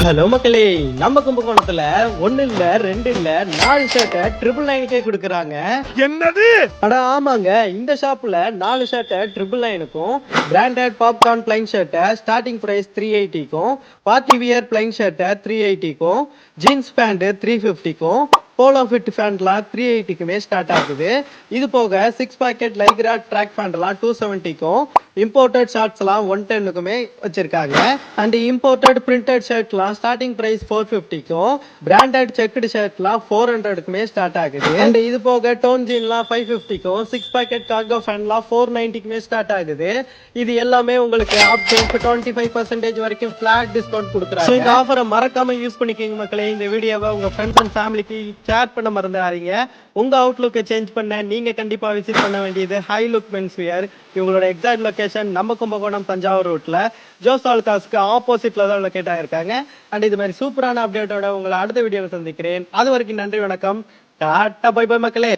Hello மக்களே, நம்ம கும்பகோணத்துல ஒண்ணு இல்ல, ரெண்டு இல்ல, 4 ஷர்ட்டை 999 கொடுக்குறாங்க. என்னது? அட ஆமாங்க, இந்த ஷாப்ல 4 ஷர்ட்டை 999க்கும், பிராண்டட் பாப்கார்ன் பிளைன் ஷர்ட்டை ஸ்டார்டிங் பிரைஸ் 380க்கும், பார்ட்டி வியர் பிளைன் ஷர்ட்டை 380க்கும், ஜீன்ஸ் பேண்ட் 350க்கும், போலோ ஃபிட் பேண்ட்லாம் 380க்குமே ஸ்டார்ட் ஆகுது. இது போக 6 பாக்கெட் லைக்ரா ட்ராக் பேண்ட்லாம் 270க்கும், இம்போர்ட்டட் ஷார்ட்ஸ்லாம் 110க்குமே வச்சிருக்காங்க. அண்ட் இம்போர்ட்டட் பிரிண்டட் ஷர்ட்லாம் ஸ்டார்டிங் பிரைஸ் 450க்கும், பிராண்டட் செக்குடு ஷர்ட்லாம் 400க்குமே ஸ்டார்ட் ஆகுது. அண்ட் இது போக டோன் ஜீன்லாம் 550க்கும், 6 பாக்கெட் கார்கோ ஃபேன்லாம் 490க்குமே ஸ்டார்ட் ஆகுது. இது எல்லாமே உங்களுக்கு அப் டு 25% வரைக்கும் ஃபிளாட் டிஸ்கவுண்ட் கொடுக்குறாங்க. இந்த ஆஃபரை மறக்காம யூஸ் பண்ணிக்கோங்க மக்களே. இந்த வீடியோவை உங்க ஃப்ரெண்ட்ஸ் அண்ட் ஃபேமிலிக்கு ஷேர் பண்ண மறந்துடாதீங்க. உங்க அவுட்லுக்கை சேஞ்ச் பண்ண நீங்க கண்டிப்பா விசிட் பண்ண வேண்டியது ஹை லுக் மென்ஸ் வியர். இவங்களோட எக்ஸாக்ட் லொகேஷன் நம்ம கும்பகோணம் தஞ்சாவூர் ரூட்ல ஜோஸ் ஆல்காஸ்க்கு ஆப்போசிட்ல தான் லொகேட் ஆயிருக்காங்க. அண்ட் இது மாதிரி சூப்பரான அப்டேட்டோட உங்களை அடுத்த வீடியோவை சந்திக்கிறேன். அது வரைக்கும் நன்றி, வணக்கம், டாட்டா, பை பை மக்களே.